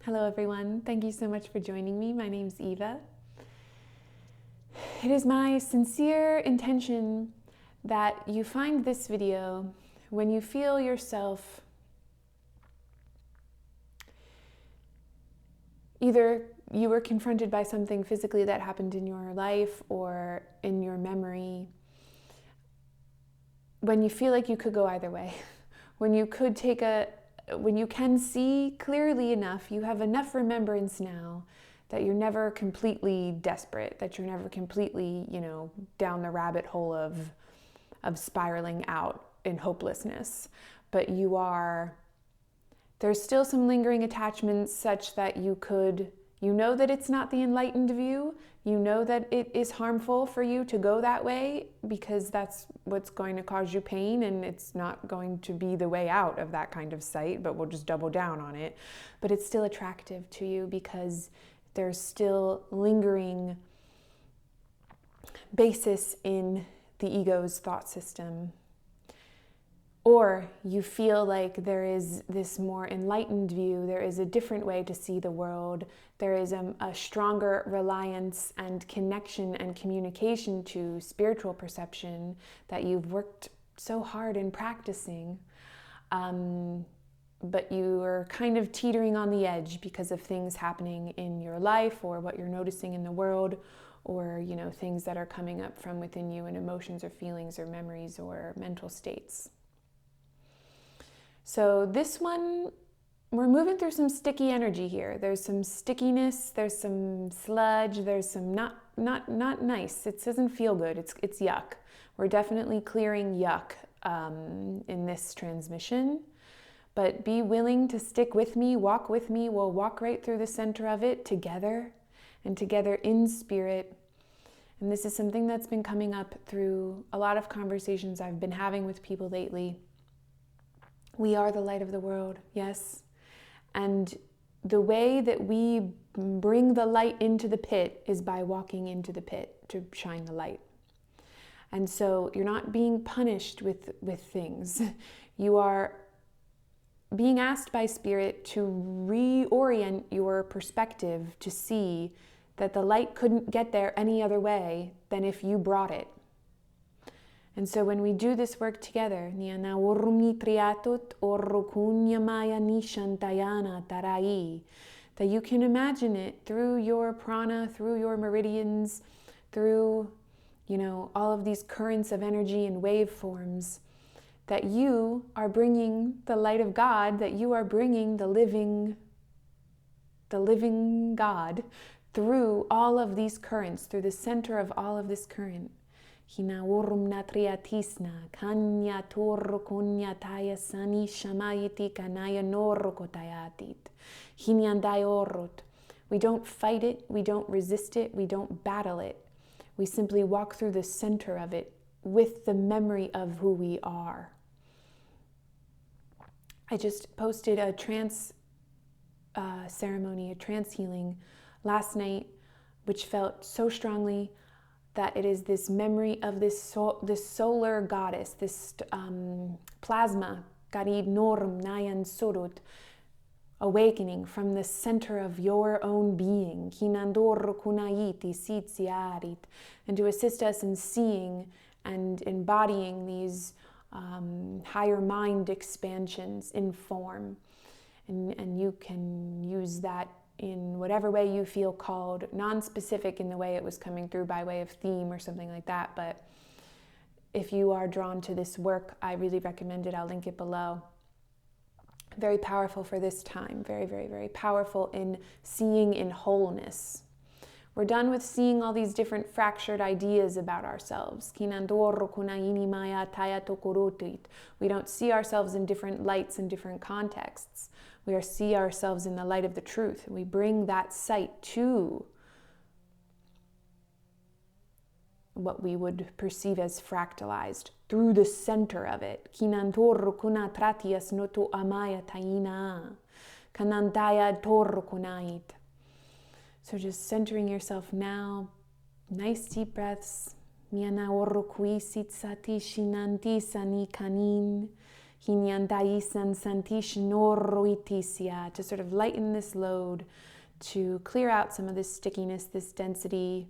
Hello everyone, thank you so much for joining me. My name's Eva. It is my sincere intention that you find this video when you feel yourself either you were confronted by something physically that happened in your life or in your memory, when you feel like you could go either way, when you can see clearly enough, you have enough remembrance now that you're never completely desperate, that you're never completely, down the rabbit hole of spiraling out in hopelessness. But there's still some lingering attachments such that you know that it's not the enlightened view, you know that it is harmful for you to go that way because that's what's going to cause you pain and it's not going to be the way out of that kind of sight, but we'll just double down on it. But it's still attractive to you because there's still lingering basis in the ego's thought system. Or you feel like there is this more enlightened view, there is a different way to see the world, there is a stronger reliance and connection and communication to spiritual perception that you've worked so hard in practicing, but you are kind of teetering on the edge because of things happening in your life or what you're noticing in the world, or things that are coming up from within you in emotions or feelings or memories or mental states. So this one, we're moving through some sticky energy here. There's some stickiness, there's some sludge, there's some not nice. It doesn't feel good, it's yuck. We're definitely clearing yuck in this transmission. But be willing to stick with me, walk with me. We'll walk right through the center of it together and together in spirit. And this is something that's been coming up through a lot of conversations I've been having with people lately. We are the light of the world, yes. And the way that we bring the light into the pit is by walking into the pit to shine the light. And so you're not being punished with things. You are being asked by Spirit to reorient your perspective to see that the light couldn't get there any other way than if you brought it. And so when we do this work together, that you can imagine it through your prana, through your meridians, through all of these currents of energy and waveforms, that you are bringing the light of God, that you are bringing the living God through all of these currents, through the center of all of this current. Hinaurumna triatisna, kanya torrokunya taya sani shamayiti kanaya norrokotayatit. Hinyandayorot. We don't fight it, we don't resist it, we don't battle it. We simply walk through the center of it with the memory of who we are. I just posted a trance ceremony, a trance healing last night, which felt so strongly that it is this memory of this solar goddess, this plasma, Garid Norum Nayan Surut, awakening from the center of your own being, Hinandor Kunayiti Sitsiarit, and to assist us in seeing and embodying these higher mind expansions in form. And you can use that in whatever way you feel called, non-specific in the way it was coming through by way of theme or something like that. But if you are drawn to this work, I really recommend it. I'll link it below. Very powerful for this time. Very, very, very powerful in seeing in wholeness. We're done with seeing all these different fractured ideas about ourselves. We don't see ourselves in different lights and different contexts. We see ourselves in the light of the truth. We bring that sight to what we would perceive as fractalized through the center of it. So just centering yourself now. Nice deep breaths. Hinyandaisan santish noroitisia, to sort of lighten this load, to clear out some of this stickiness, this density.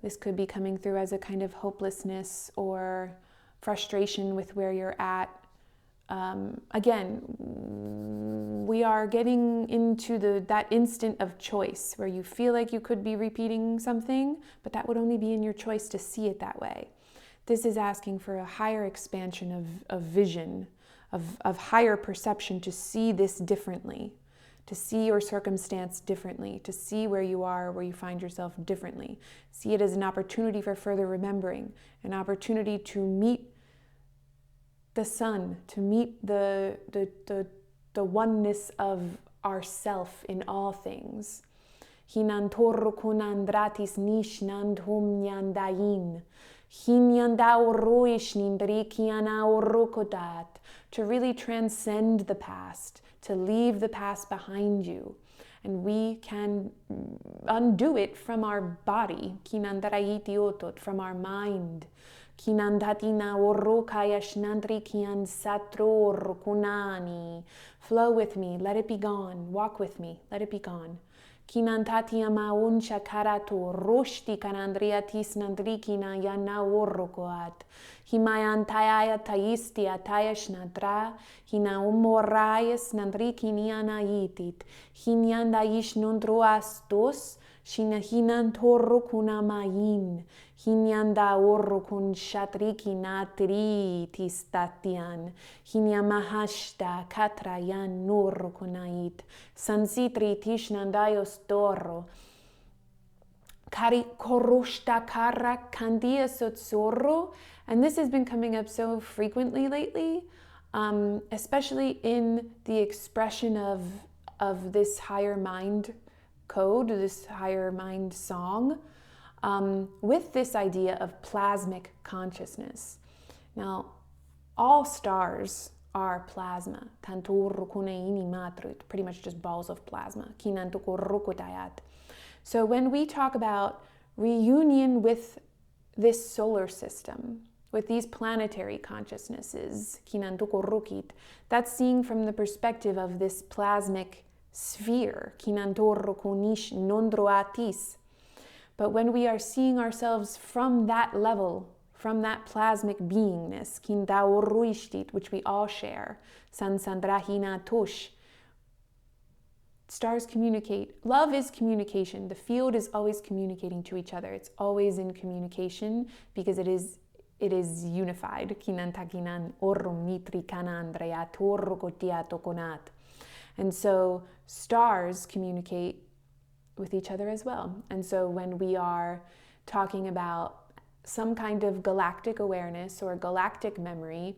This could be coming through as a kind of hopelessness or frustration with where you're at. Again, we are getting into that instant of choice where you feel like you could be repeating something, but that would only be in your choice to see it that way. This is asking for a higher expansion of vision, of higher perception, to see this differently, to see your circumstance differently, to see where you are, where you find yourself differently. See it as an opportunity for further remembering, an opportunity to meet the sun, to meet the oneness of ourself in all things. Hinantorro kunandratis nishnandhum nyandain. To really transcend the past, to leave the past behind you. And we can undo it from our body, from our mind. Flow with me, let it be gone. Walk with me, let it be gone. Kinantatia mauncha karatu roshti kanandriatis nandrikina yana orrokoat. Himayantaya taisti atayash nadra. Hina umorayas nandrikiniana yitit. Hinyandaish nundruastos. Shina hinantorrokuna mayin. Hinyanda orrokun shatriki natri tistatian. Hinyamahashta katrayan norrokunait. Sansitri tishnandayos torro. Kari koroshta kara kandia sotzorro. And this has been coming up so frequently lately, especially in the expression of this higher mind code, this higher mind song, with this idea of plasmic consciousness. Now, all stars are plasma. Pretty much just balls of plasma. So when we talk about reunion with this solar system, with these planetary consciousnesses, that's seeing from the perspective of this plasmic sphere. But when we are seeing ourselves from that level, from that plasmic beingness, which we all share, stars communicate. Love is communication. The field is always communicating to each other. It's always in communication because it is unified. And so stars communicate with each other as well. And so when we are talking about some kind of galactic awareness or galactic memory,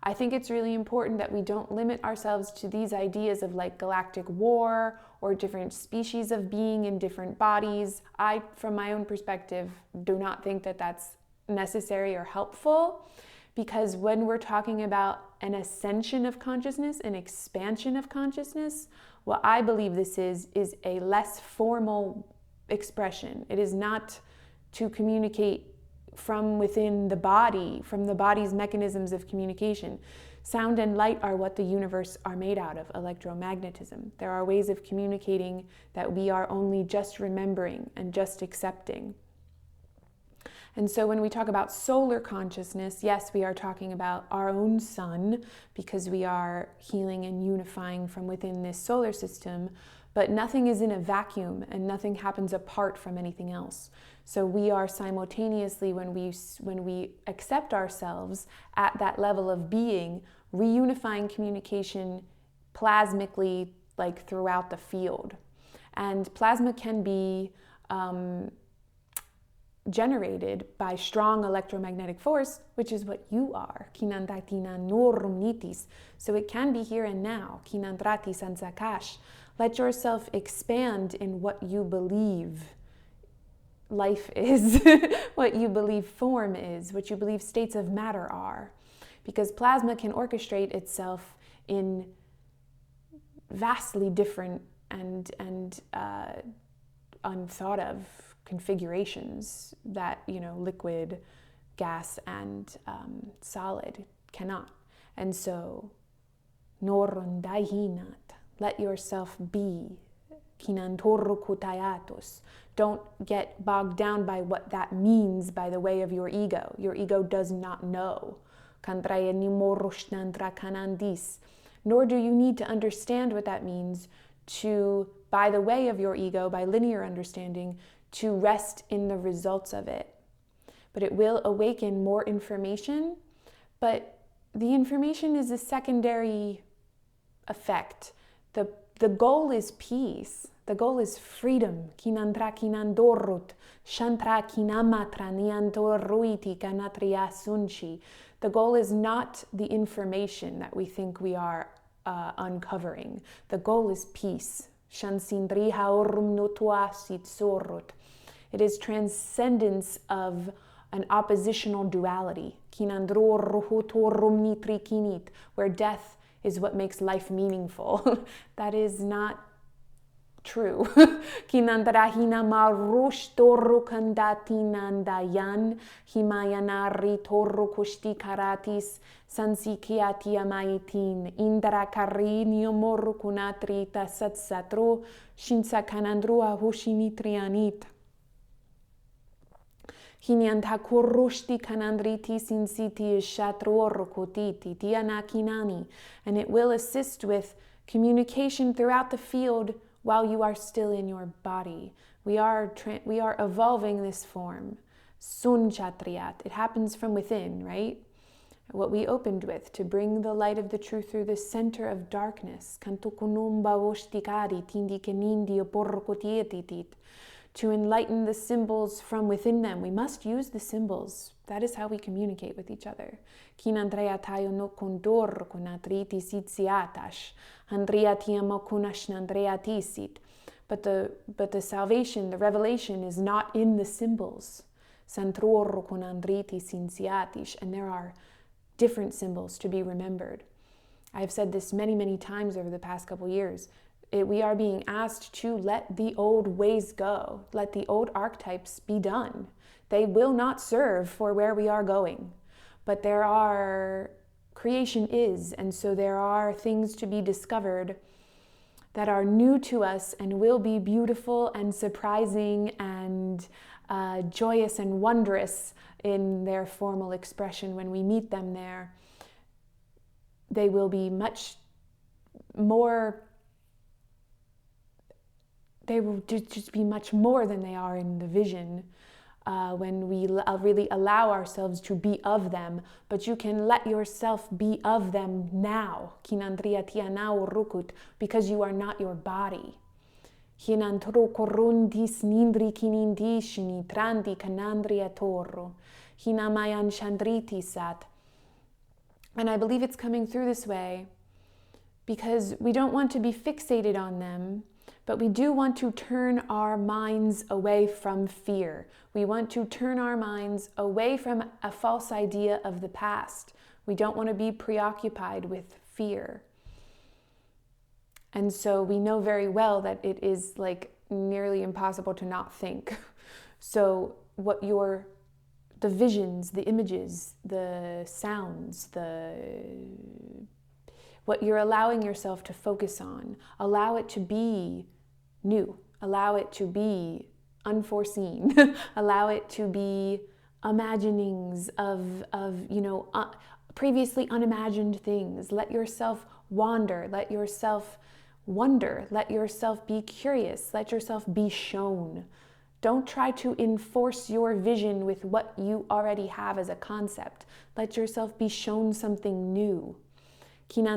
I think it's really important that we don't limit ourselves to these ideas of like galactic war or different species of being in different bodies. I, from my own perspective, do not think that that's necessary or helpful, because when we're talking about an ascension of consciousness, an expansion of consciousness, what I believe this is a less formal expression. It is not to communicate from within the body, from the body's mechanisms of communication. Sound and light are what the universe are made out of, electromagnetism. There are ways of communicating that we are only just remembering and just accepting. And so when we talk about solar consciousness, yes, we are talking about our own sun because we are healing and unifying from within this solar system, but nothing is in a vacuum and nothing happens apart from anything else. So we are simultaneously, when we accept ourselves at that level of being, reunifying communication plasmically, like throughout the field. And plasma can be generated by strong electromagnetic force, which is what you are. So it can be here and now. Let yourself expand in what you believe life is, what you believe form is, what you believe states of matter are. Because plasma can orchestrate itself in vastly different and unthought of configurations that, liquid, gas, and solid cannot. And so, noron dahinat, let yourself be. Kinantorro kutayatos. Don't get bogged down by what that means by the way of your ego. Your ego does not know. Nor do you need to understand what that means to, by the way of your ego, by linear understanding, to rest in the results of it. But it will awaken more information, but the information is a secondary effect. The goal is peace. The goal is freedom. Kinandra kinandorut, shantra kinamatra niantoruiti kanatria sunchi. The goal is not the information that we think we are uncovering. The goal is peace. Shansindriha orum notuasit sorut. It is transcendence of an oppositional duality. Kinandror ruhutorum nitri kinit, where death is what makes life meaningful. That is not true. Kinandrahina marush toru kandatinandayan himayanari toru kushti karatis sansikiatia maitin indra karinio moru kunatri tasatsatru shinsa kanandrua hushinitrianit. Hinyantakurushti kanandriti sinsiti shatrorukutiti tianakinani, and it will assist with communication throughout the field while you are still in your body. We are evolving this form. Sunchatriat. It happens from within, right? What we opened with, to bring the light of the truth through the center of darkness. Kantukunumba voshtikari tindikenindi oporrokutietitit. To enlighten the symbols from within them. We must use the symbols. That is how we communicate with each other. Kinandrea tayo no kondor kunatriti sitsiatash. Andrea tiamo kunashnandrea tisit. But the salvation, the revelation is not in the symbols. Santror kunandriti sinsiatish. And there are different symbols to be remembered. I've said this many, many times over the past couple years. We are being asked to let the old ways go. Let the old archetypes be done. They will not serve for where we are going. But creation is, and so there are things to be discovered that are new to us and will be beautiful and surprising and joyous and wondrous in their formal expression when we meet them there. They will be much more... They will just be much more than they are in the vision when we really allow ourselves to be of them. But you can let yourself be of them now. Kinandria tianao rukut, because you are not your body. Hinantro korundis nindri kinindishini trandi kanandria torro. Hinamayan chandriti sat. And I believe it's coming through this way because we don't want to be fixated on them. But we do want to turn our minds away from fear. We want to turn our minds away from a false idea of the past. We don't want to be preoccupied with fear. And so we know very well that it is like nearly impossible to not think. So the visions, the images, the sounds, what you're allowing yourself to focus on, allow it to be new, allow it to be unforeseen, allow it to be imaginings of previously unimagined things. Let yourself wander, let yourself wonder, let yourself be curious, let yourself be shown. Don't try to enforce your vision with what you already have as a concept. Let yourself be shown something new. That's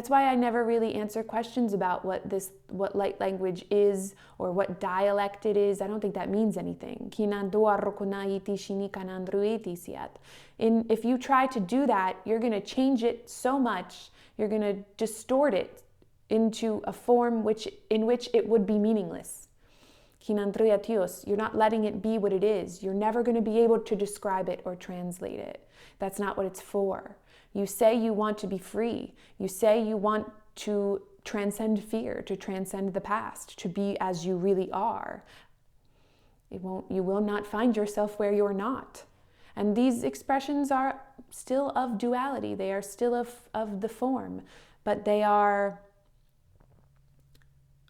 why I never really answer questions about what light language is or what dialect it is. I don't think that means anything. If you try to do that, you're going to change it so much, you're going to distort it into a form in which it would be meaningless. You're not letting it be what it is. You're never going to be able to describe it or translate it. That's not what it's for. You say you want to be free. You say you want to transcend fear, to transcend the past, to be as you really are. You will not find yourself where you're not. And these expressions are still of duality. They are still of the form, but they are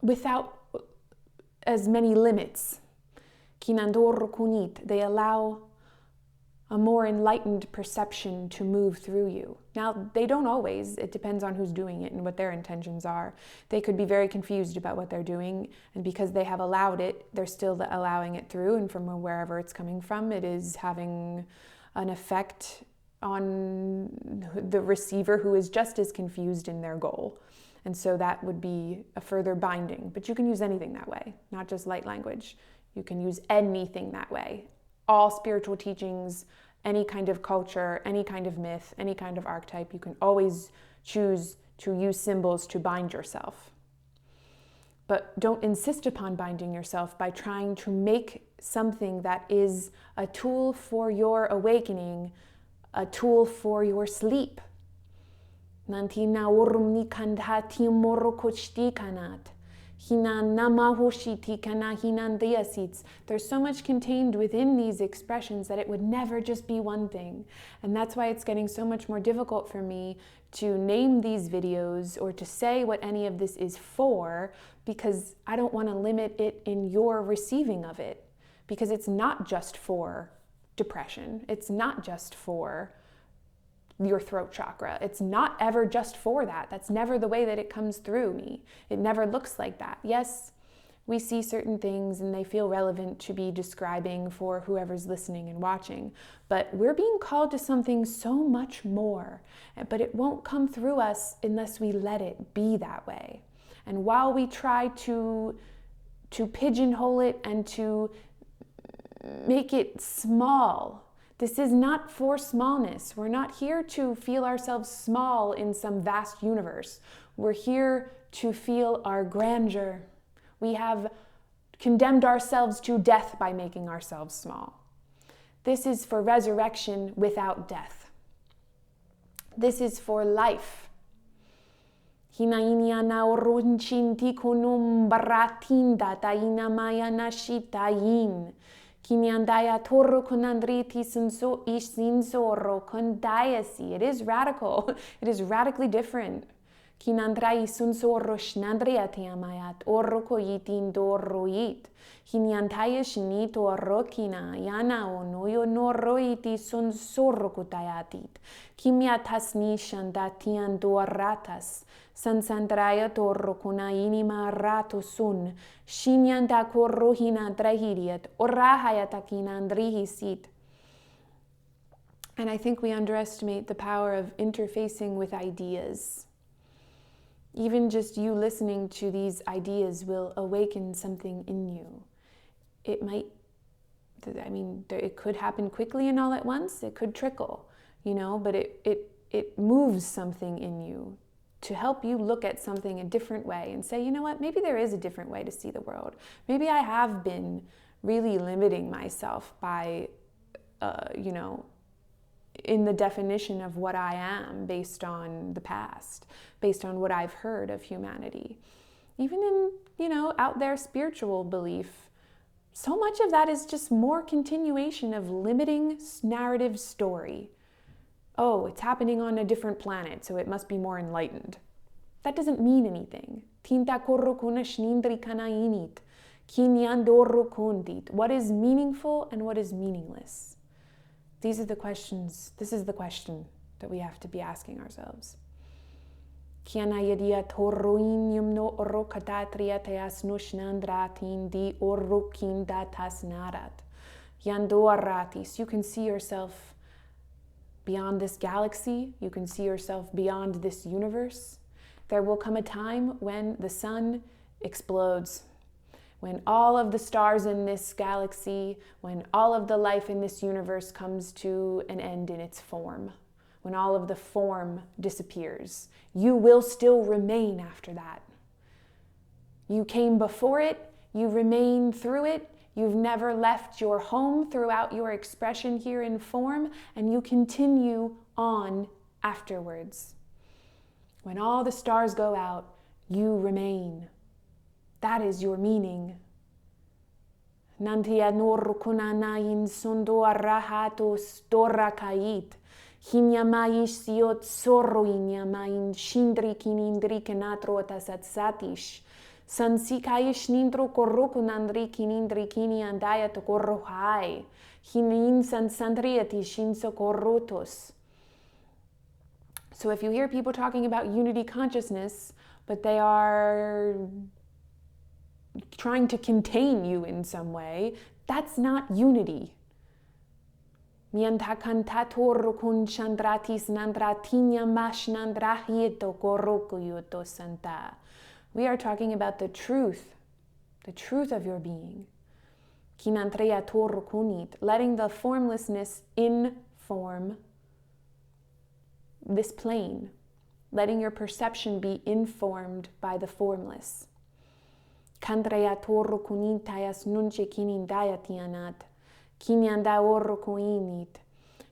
without as many limits. Kinandor kunit. They allow a more enlightened perception to move through you. Now, they don't always. It depends on who's doing it and what their intentions are. They could be very confused about what they're doing, and because they have allowed it, they're still allowing it through, and from wherever it's coming from, it is having an effect on the receiver, who is just as confused in their goal. And so that would be a further binding. But you can use anything that way, not just light language. You can use anything that way. All spiritual teachings, any kind of culture, any kind of myth, any kind of archetype, you can always choose to use symbols to bind yourself. But don't insist upon binding yourself by trying to make something that is a tool for your awakening, a tool for your sleep. Nantina urumni kandhati morokochti kanat. There's so much contained within these expressions that it would never just be one thing. And that's why it's getting so much more difficult for me to name these videos or to say what any of this is for, because I don't want to limit it in your receiving of it. Because it's not just for depression. It's not just for your throat chakra. It's not ever just for that. That's never the way that it comes through me. It never looks like that. Yes, we see certain things and they feel relevant to be describing for whoever's listening and watching, but we're being called to something so much more, but it won't come through us unless we let it be that way. And while we try to pigeonhole it and to make it small, this is not for smallness. We're not here to feel ourselves small in some vast universe. We're here to feel our grandeur. We have condemned ourselves to death by making ourselves small. This is for resurrection without death. This is for life. Hinainia orunchinti kunum baratinda taina maya nashitayin. Kiniandaya toro konandriti sinso isinsoro kondayasi. It is radical. It is radically different. Kinandrai sunsoro shnandriatiamayat oroko yitin doroit. Hiniantaya shinito rokina yana onoyo noroiti sunsoro kutayatit. Kimiatasni shandatian doratas. Sansandraya torro kuna inima rato sun. Shinyanda korrohina drahiriat. Orahayatakin andrihisit. And I think we underestimate the power of interfacing with ideas. Even just you listening to these ideas will awaken something in you. It might, it could happen quickly and all at once. It could trickle, but it moves something in you to help you look at something a different way and say, you know what, maybe there is a different way to see the world. Maybe I have been really limiting myself by, in the definition of what I am based on the past, based on what I've heard of humanity. Even in, out there spiritual belief, so much of that is just more continuation of limiting narrative story. Oh, it's happening on a different planet, so it must be more enlightened. That doesn't mean anything. What is meaningful and what is meaningless? These are the questions. This is the question that we have to be asking ourselves. You can see yourself beyond this galaxy. You can see yourself beyond this universe. There will come a time when the sun explodes, when all of the stars in this galaxy, when all of the life in this universe comes to an end in its form, when all of the form disappears. You will still remain after that. You came before it, you remain through it, you've never left your home throughout your expression here in form, and you continue on afterwards. When all the stars go out, you remain. That is your meaning. Nantia norkunanain sondo arahatos dorakait. Hinyamaish siot sorro inyamain shindri kinindri kenatro tasatsatish. Sansikaish nindro korroku nandri kinindri kini andaya to korrohai. Hinin sansandriati shinso korrotos. So if you hear people talking about unity consciousness, but they are trying to contain you in some way, that's not unity. We are talking about the truth of your being. Letting the formlessness inform this plane, letting your perception be informed by the formless. Kandraya toro kunintayas nunche kinindayatianat. Kinyanda orro kuinit.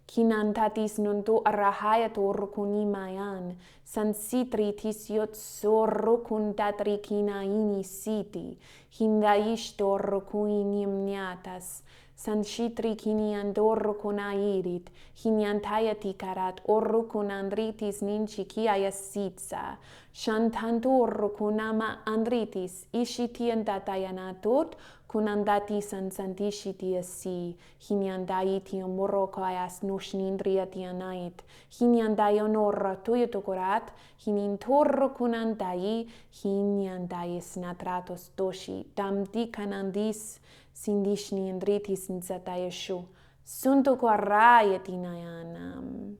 Kinantatis nunto arahaya toro kunimayan. Sansitri tisiot sorro kuntatri kinaini siti. Hindaish torro kuinimniatas. Sanshitri kiniandorro kunairit. Hinyantayati karat orro kunandritis ninchi kiayasitsa. Shantantorro kunama andritis. Ishiti andatayanatot. Kunandati sansantishiti asi. Hinyandaiti omorokayas noshnindriati anait. Hinyandayonorra tuyutokorat. Hinintorro kunandai. Hinyandayis natratos doshi. Damdi kanandis. Sindishni andritis nzatayashu. Sunto kwarayatinayanam.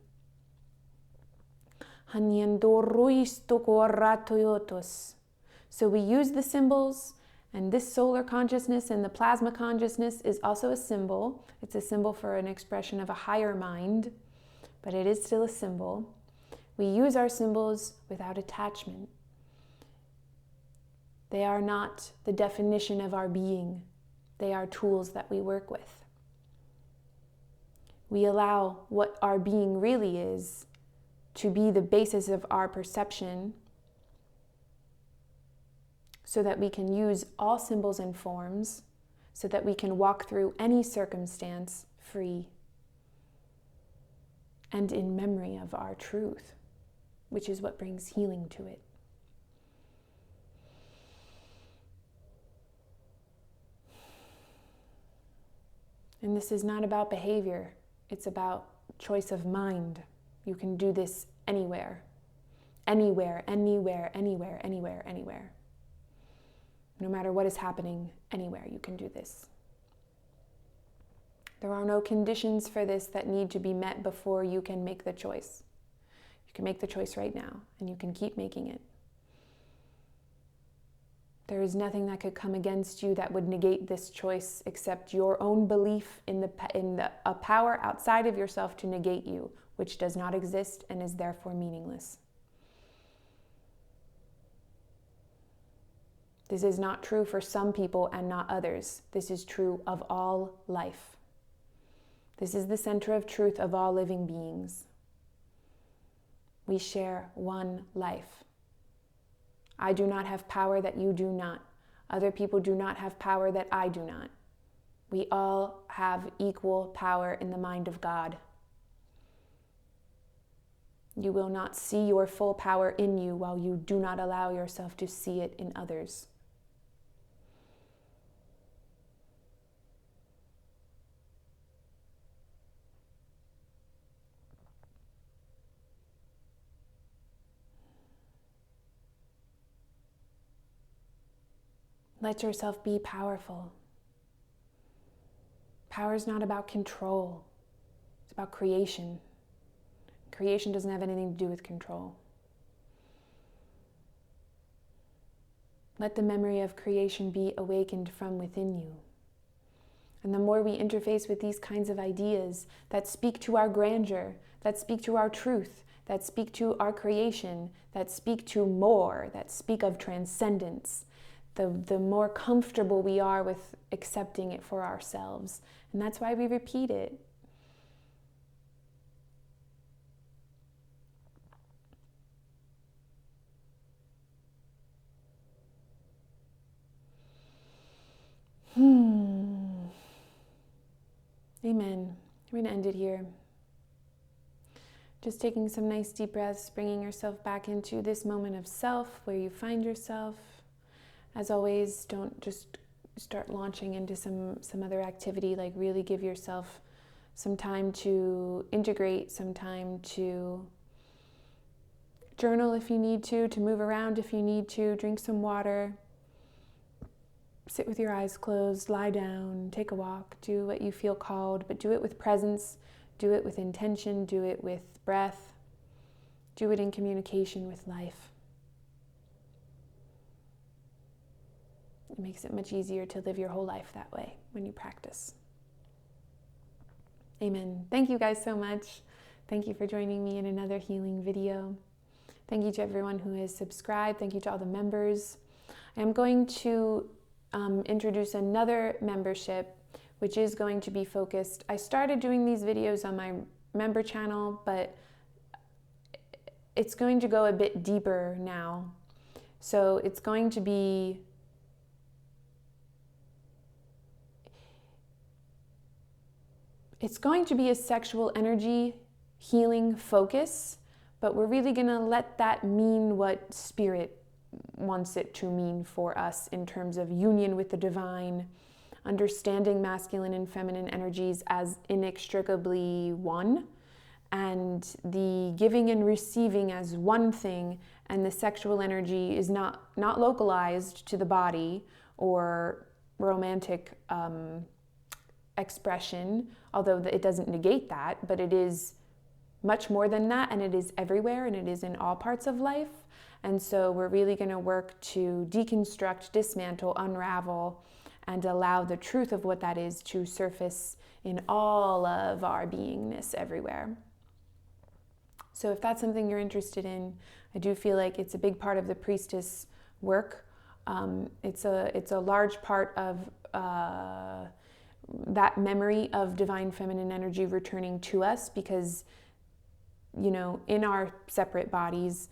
So we use the symbols, and this solar consciousness and the plasma consciousness is also a symbol. It's a symbol for an expression of a higher mind, but it is still a symbol. We use our symbols without attachment. They are not the definition of our being. They are tools that we work with. We allow what our being really is to be the basis of our perception so that we can use all symbols and forms, so that we can walk through any circumstance free and in memory of our truth, which is what brings healing to it. And this is not about behavior, it's about choice of mind. You can do this anywhere. Anywhere, anywhere, anywhere, anywhere, anywhere. No matter what is happening, anywhere you can do this. There are no conditions for this that need to be met before you can make the choice. You can make the choice right now, and you can keep making it. There is nothing that could come against you that would negate this choice except your own belief in a power outside of yourself to negate you, which does not exist and is therefore meaningless. This is not true for some people and not others. This is true of all life. This is the center of truth of all living beings. We share one life. I do not have power that you do not. Other people do not have power that I do not. We all have equal power in the mind of God. You will not see your full power in you while you do not allow yourself to see it in others. Let yourself be powerful. Power is not about control. It's about creation. Creation doesn't have anything to do with control. Let the memory of creation be awakened from within you. And the more we interface with these kinds of ideas that speak to our grandeur, that speak to our truth, that speak to our creation, that speak to more, that speak of transcendence, the more comfortable we are with accepting it for ourselves. And that's why we repeat it. We're going to end it here. Just taking some nice deep breaths, bringing yourself back into this moment of self where you find yourself. As always, don't just start launching into some other activity. Like, really give yourself some time to integrate, some time to journal if you need to move around if you need to, drink some water, sit with your eyes closed, lie down, take a walk, do what you feel called, but do it with presence, do it with intention, do it with breath, do it in communication with life. It makes it much easier to live your whole life that way when you practice. Amen. Thank you guys so much. Thank you for joining me in another healing video. Thank you to everyone who has subscribed. Thank you to all the members. I am going to introduce another membership, which is going to be focused. I started doing these videos on my member channel, but it's going to go a bit deeper now. So it's going to be a sexual energy healing focus, but we're really going to let that mean what Spirit wants it to mean for us in terms of union with the divine, understanding masculine and feminine energies as inextricably one, and the giving and receiving as one thing, and the sexual energy is not localized to the body or romantic expression, although it doesn't negate that, but it is much more than that, and it is everywhere, and it is in all parts of life. And so we're really going to work to deconstruct, dismantle, unravel, and allow the truth of what that is to surface in all of our beingness everywhere. So if that's something you're interested in, I do feel like it's a big part of the priestess work. It's a large part of that memory of divine feminine energy returning to us, because in our separate bodies,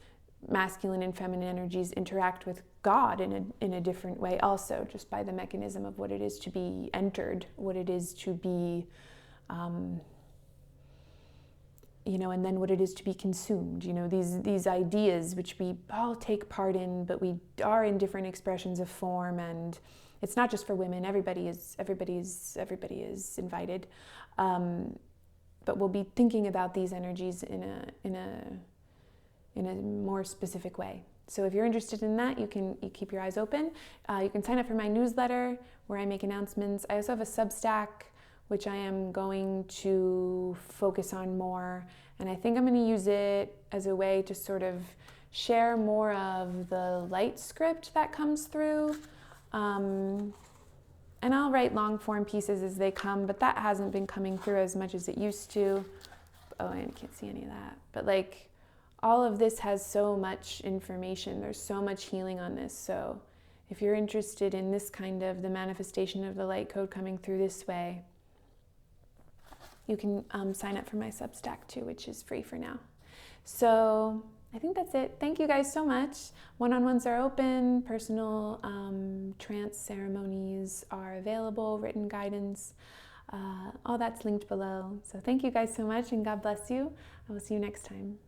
masculine and feminine energies interact with God in a different way also, just by the mechanism of what it is to be entered, what it is to be, and then what it is to be consumed. These ideas which we all take part in, but we are in different expressions of form, and it's not just for women. Everybody is invited. But we'll be thinking about these energies in a more specific way. So if you're interested in that, you keep your eyes open. You can sign up for my newsletter where I make announcements. I also have a Substack, which I am going to focus on more. And I think I'm going to use it as a way to sort of share more of the light script that comes through. And I'll write long form pieces as they come, but that hasn't been coming through as much as it used to. Oh, I can't see any of that. But all of this has so much information. There's so much healing on this. So if you're interested in this kind of the manifestation of the light code coming through this way, you can sign up for my Substack too, which is free for now. So I think that's it. Thank you guys so much. One-on-ones are open. Personal trance ceremonies are available. Written guidance. All that's linked below. So thank you guys so much, and God bless you. I will see you next time.